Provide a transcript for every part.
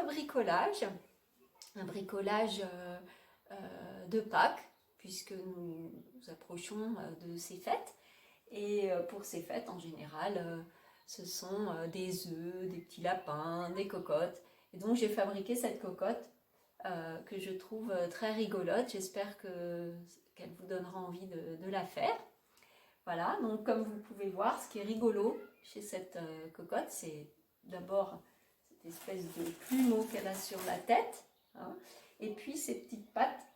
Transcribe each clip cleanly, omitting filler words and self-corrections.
bricolage, un bricolage de Pâques, puisque nous nous approchons de ces fêtes. Et pour ces fêtes, en général, ce sont des œufs, des petits lapins, des cocottes. Et donc j'ai fabriqué cette cocotte que je trouve très rigolote. J'espère qu'elle vous donnera envie de la faire. Voilà, donc comme vous pouvez voir, ce qui est rigolo chez cette cocotte, c'est d'abord cette espèce de plumeau qu'elle a sur la tête, hein, et puis ces petites pattes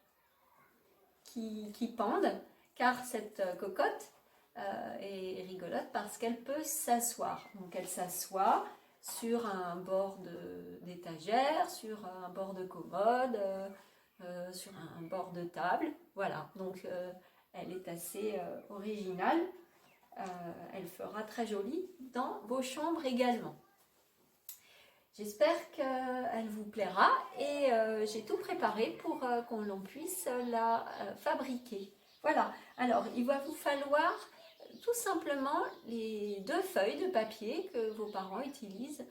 qui pendent, car cette cocotte est rigolote parce qu'elle peut s'asseoir. Donc elle s'assoit sur un bord d'étagère, sur un bord de commode, sur un bord de table. Voilà, donc elle est assez originale. Elle fera très jolie dans vos chambres également. J'espère qu'elle vous plaira et j'ai tout préparé pour qu'on puisse la fabriquer. Voilà, alors il va vous falloir tout simplement les 2 feuilles de papier que vos parents utilisent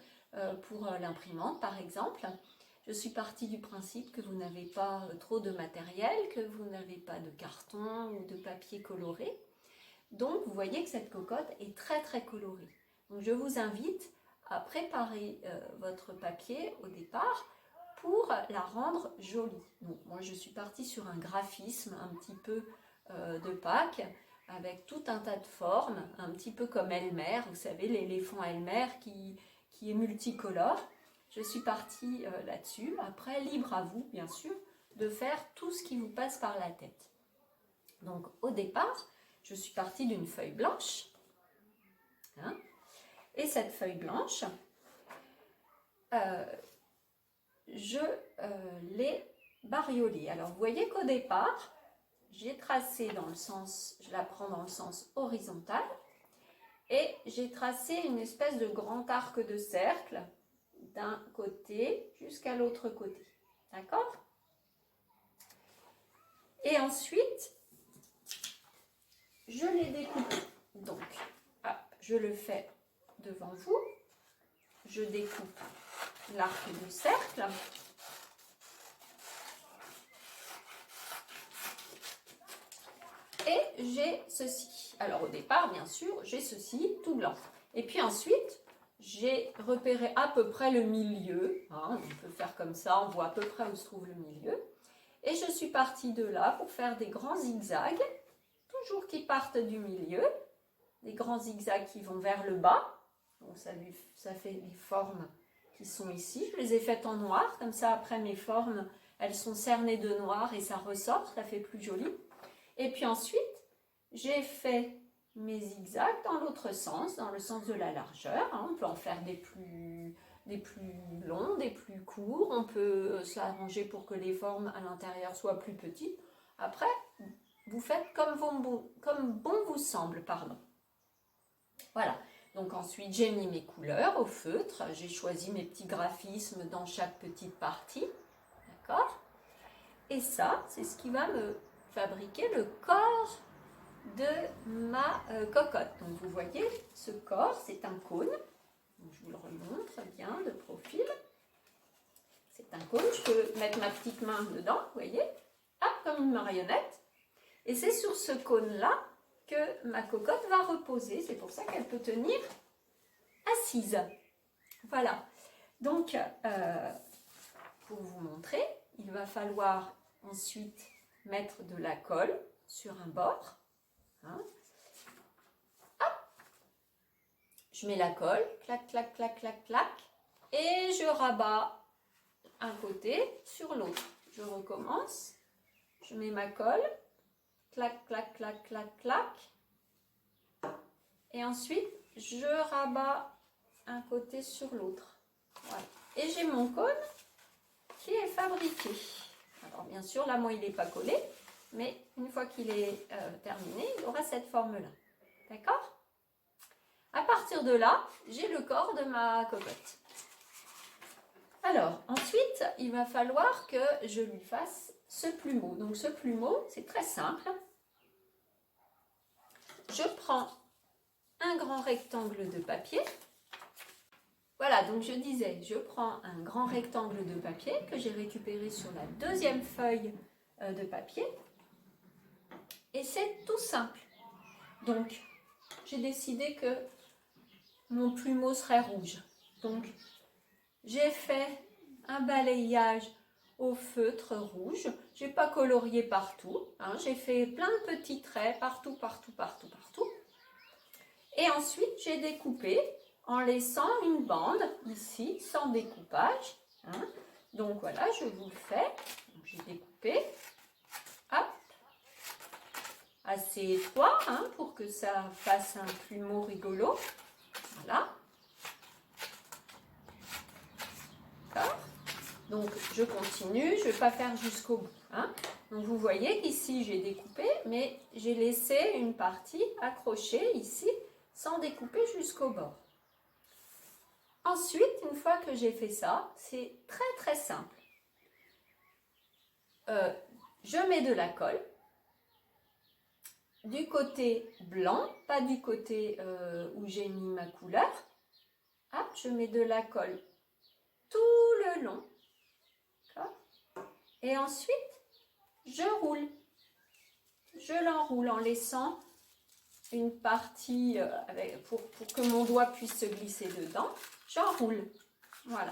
pour l'imprimante par exemple. Je suis partie du principe que vous n'avez pas trop de matériel, que vous n'avez pas de carton ou de papier coloré. Donc vous voyez que cette cocotte est très très colorée. Donc je vous invite à préparer votre papier au départ pour la rendre jolie. Donc moi je suis partie sur un graphisme un petit peu de Pâques avec tout un tas de formes, un petit peu comme Elmer, vous savez l'éléphant Elmer qui est multicolore. Je suis partie là-dessus. Après, libre à vous bien sûr de faire tout ce qui vous passe par la tête. Donc au départ, je suis partie d'une feuille blanche. Hein, et cette feuille blanche, je l'ai bariolée. Alors vous voyez qu'au départ, j'ai tracé dans le sens, je la prends dans le sens horizontal, et j'ai tracé une espèce de grand arc de cercle d'un côté jusqu'à l'autre côté. D'accord? Et ensuite, je l'ai découpé. Donc, hop, je le fais devant vous. Je découpe l'arc du cercle. Et j'ai ceci. Alors au départ, bien sûr, j'ai ceci tout blanc. Et puis ensuite, j'ai repéré à peu près le milieu. Hein, on peut faire comme ça, on voit à peu près où se trouve le milieu. Et je suis partie de là pour faire des grands zigzags, toujours qui partent du milieu. Des grands zigzags qui vont vers le bas. Donc ça fait les formes qui sont ici. Je les ai faites en noir, comme ça après mes formes, elles sont cernées de noir et ça ressort, ça fait plus joli. Et puis ensuite, j'ai fait mes zigzags dans l'autre sens, dans le sens de la largeur. On peut en faire des plus longs, des plus courts. On peut s'arranger pour que les formes à l'intérieur soient plus petites. Après, vous faites comme bon vous semble, pardon. Voilà. Donc ensuite, j'ai mis mes couleurs au feutre. J'ai choisi mes petits graphismes dans chaque petite partie. D'accord? Et ça, c'est ce qui va me fabriquer le corps de ma cocotte. Donc vous voyez, ce corps, c'est un cône. Donc, je vous le remontre bien de profil. C'est un cône, je peux mettre ma petite main dedans, vous voyez, hop, comme une marionnette. Et c'est sur ce cône-là que ma cocotte va reposer. C'est pour ça qu'elle peut tenir assise. Voilà. Donc, pour vous montrer, il va falloir ensuite mettre de la colle sur un bord. Hein. Hop. Je mets la colle, clac, clac, clac, clac, clac, et je rabats un côté sur l'autre. Je recommence, je mets ma colle, clac, clac, clac, clac, clac, et ensuite je rabats un côté sur l'autre. Voilà. Et j'ai mon cône qui est fabriqué. Alors bien sûr, là moi il n'est pas collé, mais une fois qu'il est terminé, il aura cette forme-là. D'accord? À partir de là, j'ai le corps de ma cocotte. Alors, ensuite, il va falloir que je lui fasse ce plumeau. Donc ce plumeau, c'est très simple. Je prends un grand rectangle de papier Voilà, donc je disais, je prends un grand rectangle de papier que j'ai récupéré sur la deuxième feuille de papier. Et c'est tout simple. Donc, j'ai décidé que mon plumeau serait rouge. Donc, j'ai fait un balayage au feutre rouge. Je n'ai pas colorié partout. Hein, j'ai fait plein de petits traits partout, partout, partout, partout. Et ensuite, j'ai découpé en laissant une bande ici, sans découpage. Hein. Donc voilà, je vous le fais. J'ai découpé. Hop. Assez étroit hein, pour que ça fasse un plumeau rigolo. Voilà. D'accord. Donc je continue, je ne vais pas faire jusqu'au bout. Hein. Donc vous voyez qu'ici j'ai découpé, mais j'ai laissé une partie accrochée ici, sans découper jusqu'au bord. Ensuite, une fois que j'ai fait ça, c'est très très simple. Je mets de la colle. Du côté blanc, pas du côté où j'ai mis ma couleur. Hop, je mets de la colle tout le long. Et ensuite, je roule. Je l'enroule en laissant une partie pour que mon doigt puisse se glisser dedans. J'enroule. Voilà.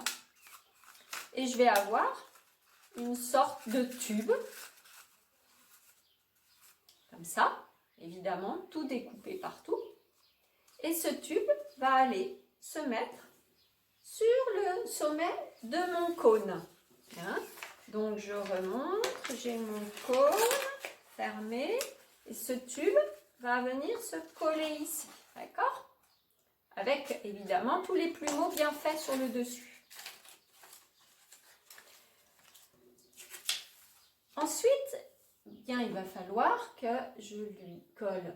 Et je vais avoir une sorte de tube. Comme ça. Évidemment, tout découpé partout. Et ce tube va aller se mettre sur le sommet de mon cône. Hein? Donc, je remonte, j'ai mon cône fermé. Et ce tube va venir se coller ici. D'accord? Avec, évidemment, tous les plumeaux bien faits sur le dessus. Ensuite, bien, il va falloir que je lui colle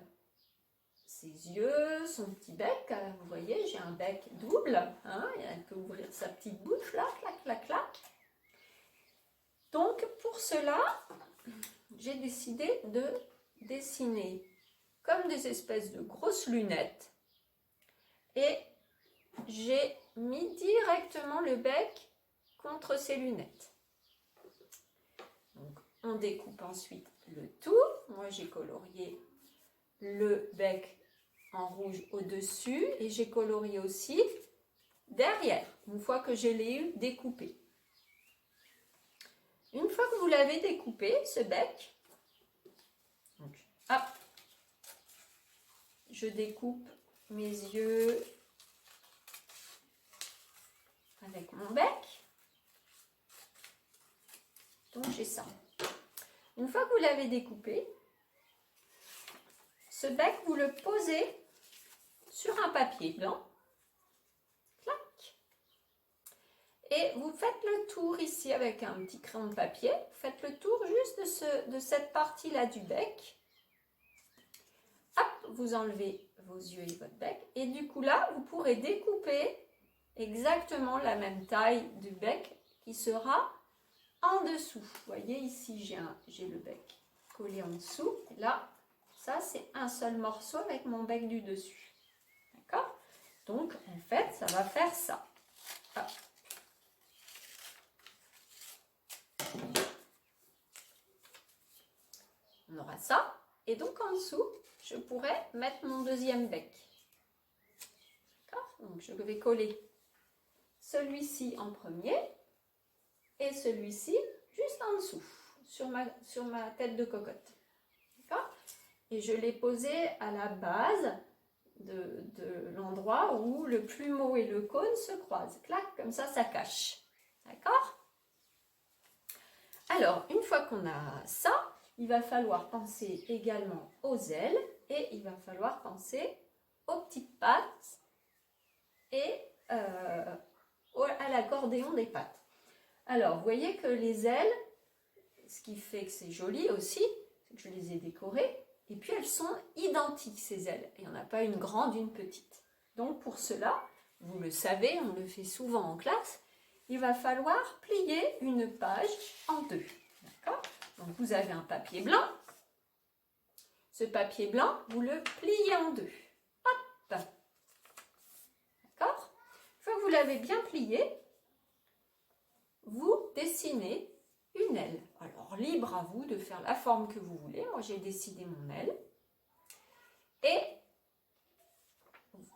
ses yeux, son petit bec. Vous voyez, j'ai un bec double. Hein, il peut ouvrir sa petite bouche là, clac, clac, clac. Donc, pour cela, j'ai décidé de dessiner comme des espèces de grosses lunettes. Et j'ai mis directement le bec contre ces lunettes. Donc, on découpe ensuite le tout. Moi, j'ai colorié le bec en rouge au-dessus et j'ai colorié aussi derrière, une fois que je l'ai découpé. Une fois que vous l'avez découpé, ce bec, donc, hop, je découpe mes yeux avec mon bec. Donc j'ai ça. Une fois que vous l'avez découpé, ce bec, vous le posez sur un papier blanc. Clac. Et vous faites le tour ici avec un petit crayon de papier. Vous faites le tour juste de cette partie-là du bec. Hop, vous enlevez vos yeux et votre bec. Et du coup là, vous pourrez découper exactement la même taille du bec qui sera en dessous. Vous voyez ici, j'ai le bec collé en dessous. Et là, ça c'est un seul morceau avec mon bec du dessus. D'accord? Donc en fait, ça va faire ça. Hop. On aura ça. Et donc en dessous, je pourrais mettre mon deuxième bec. D'accord? Donc je vais coller celui-ci en premier et celui-ci juste en dessous, sur ma tête de cocotte. D'accord? Et je l'ai posé à la base de l'endroit où le plumeau et le cône se croisent. Clac, comme ça cache. D'accord? Alors, une fois qu'on a ça, il va falloir penser également aux ailes et il va falloir penser aux petites pattes et à l'accordéon des pattes. Alors, vous voyez que les ailes, ce qui fait que c'est joli aussi, c'est que je les ai décorées. Et puis, elles sont identiques, ces ailes. Il n'y en a pas une grande, une petite. Donc, pour cela, vous le savez, on le fait souvent en classe, il va falloir plier une page en deux. D'accord? Donc, vous avez un papier blanc. Ce papier blanc, vous le pliez en deux. Hop! D'accord? Une fois que vous l'avez bien plié, vous dessinez une aile. Alors, libre à vous de faire la forme que vous voulez. Moi, j'ai dessiné mon aile. Et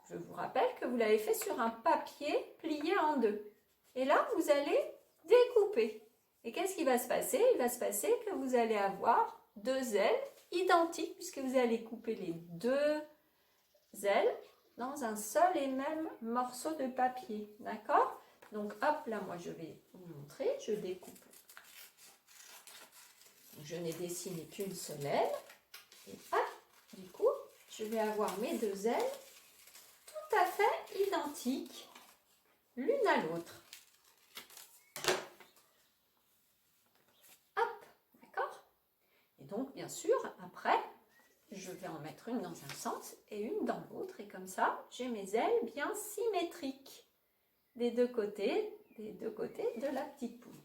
je vous rappelle que vous l'avez fait sur un papier plié en deux. Et là, vous allez découper. Et qu'est-ce qui va se passer? Il va se passer que vous allez avoir deux ailes identiques, puisque vous allez couper les deux ailes dans un seul et même morceau de papier. D'accord? Donc, hop, là, moi, je vais vous montrer. Je découpe. Donc, je n'ai dessiné qu'une seule aile. Et hop, du coup, je vais avoir mes deux ailes tout à fait identiques l'une à l'autre. Hop, d'accord? Et donc, bien sûr, après, je vais en mettre une dans un sens et une dans l'autre. Et comme ça, j'ai mes ailes bien symétriques des deux côtés de la petite poule.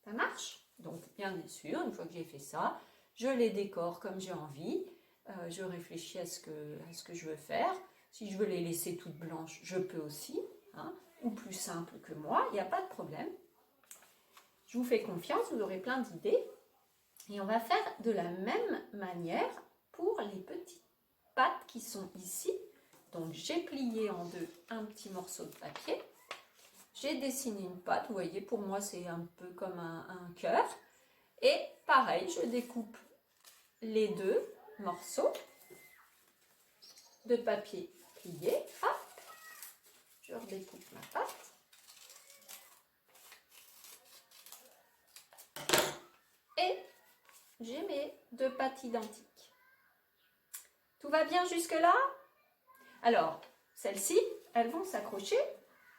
Ça marche? Donc, bien sûr, une fois que j'ai fait ça, je les décore comme j'ai envie. Je réfléchis à ce que je veux faire. Si je veux les laisser toutes blanches, je peux aussi. Hein, ou plus simple que moi, il n'y a pas de problème. Je vous fais confiance, vous aurez plein d'idées. Et on va faire de la même manière pour les petites pattes qui sont ici. Donc, j'ai plié en deux un petit morceau de papier. J'ai dessiné une patte, vous voyez, pour moi c'est un peu comme un cœur. Et pareil, je découpe les deux morceaux de papier plié. Hop, je redécoupe ma patte. Et j'ai mes deux pattes identiques. Tout va bien jusque-là? Alors, celles-ci, elles vont s'accrocher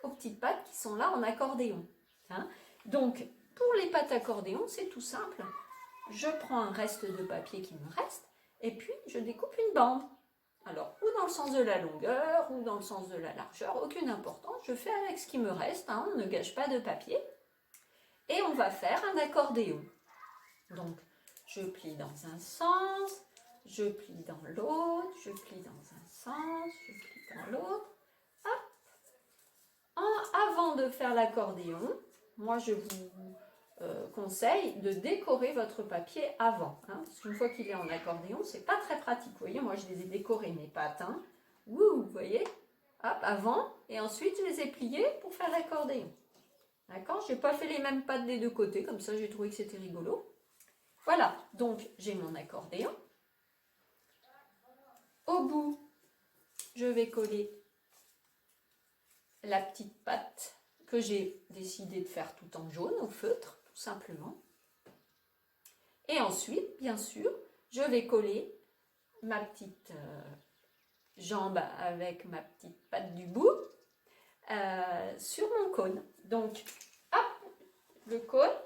aux petites pattes qui sont là en accordéon. Hein? Donc, pour les pattes accordéon, c'est tout simple. Je prends un reste de papier qui me reste et puis je découpe une bande. Alors, ou dans le sens de la longueur, ou dans le sens de la largeur, aucune importance. Je fais avec ce qui me reste, hein, on ne gâche pas de papier. Et on va faire un accordéon. Donc, je plie dans un sens, je plie dans l'autre, je plie dans un sens, je plie dans l'autre. Avant de faire l'accordéon, moi je vous conseille de décorer votre papier avant. Hein, parce qu'une fois qu'il est en accordéon, c'est pas très pratique. Vous voyez, moi je les ai décorés mes pattes. Hein. Vous voyez, hop, avant, et ensuite je les ai pliés pour faire l'accordéon. D'accord? Je n'ai pas fait les mêmes pattes des deux côtés, comme ça j'ai trouvé que c'était rigolo. Voilà, donc j'ai mon accordéon. Au bout, je vais coller la petite patte que j'ai décidé de faire tout en jaune au feutre, tout simplement. Et ensuite, bien sûr, je vais coller ma petite jambe avec ma petite patte du bout sur mon cône. Donc, hop, le cône,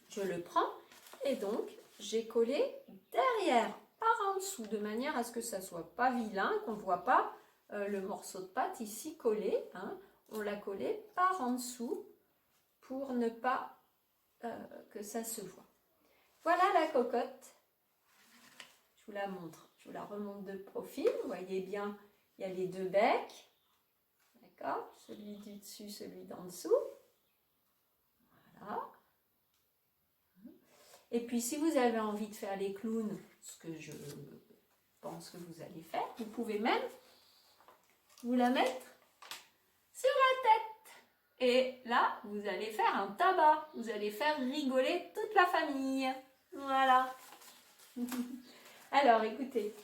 je le prends et donc j'ai collé derrière, par en dessous, de manière à ce que ça ne soit pas vilain, qu'on ne voit pas le morceau de pâte ici collé. Hein. On l'a collé par en dessous pour ne pas que ça se voit. Voilà la cocotte. Je vous la montre. Je vous la remonte de profil. Vous voyez bien, il y a les deux becs. D'accord? Celui du dessus, celui d'en dessous. Voilà. Et puis, si vous avez envie de faire les clowns, ce que je pense que vous allez faire, vous pouvez même vous la mettre sur la tête. Et là, vous allez faire un tabac. Vous allez faire rigoler toute la famille. Voilà. Alors, écoutez,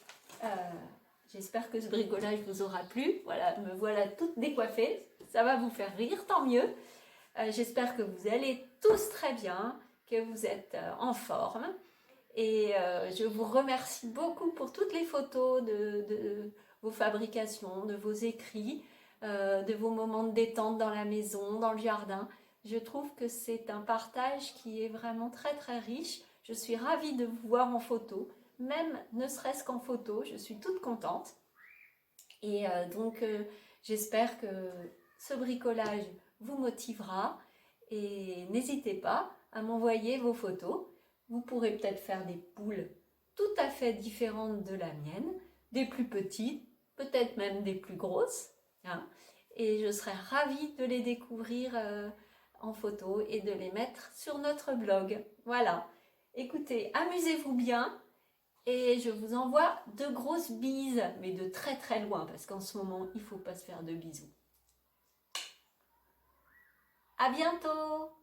j'espère que ce bricolage vous aura plu. Voilà, me voilà toute décoiffée. Ça va vous faire rire, tant mieux. J'espère que vous allez tous très bien, que vous êtes en forme. Et je vous remercie beaucoup pour toutes les photos de vos fabrications, de vos écrits, de vos moments de détente dans la maison, dans le jardin. Je trouve que c'est un partage qui est vraiment très très riche. Je suis ravie de vous voir en photo, même ne serait-ce qu'en photo, je suis toute contente. Et donc j'espère que ce bricolage vous motivera et n'hésitez pas à m'envoyer vos photos. Vous pourrez peut-être faire des poules tout à fait différentes de la mienne, des plus petites, peut-être même des plus grosses. Hein. et je serais ravie de les découvrir en photo et de les mettre sur notre blog. Voilà. Écoutez, amusez-vous bien et je vous envoie de grosses bises, mais de très très loin parce qu'en ce moment, il ne faut pas se faire de bisous. À bientôt!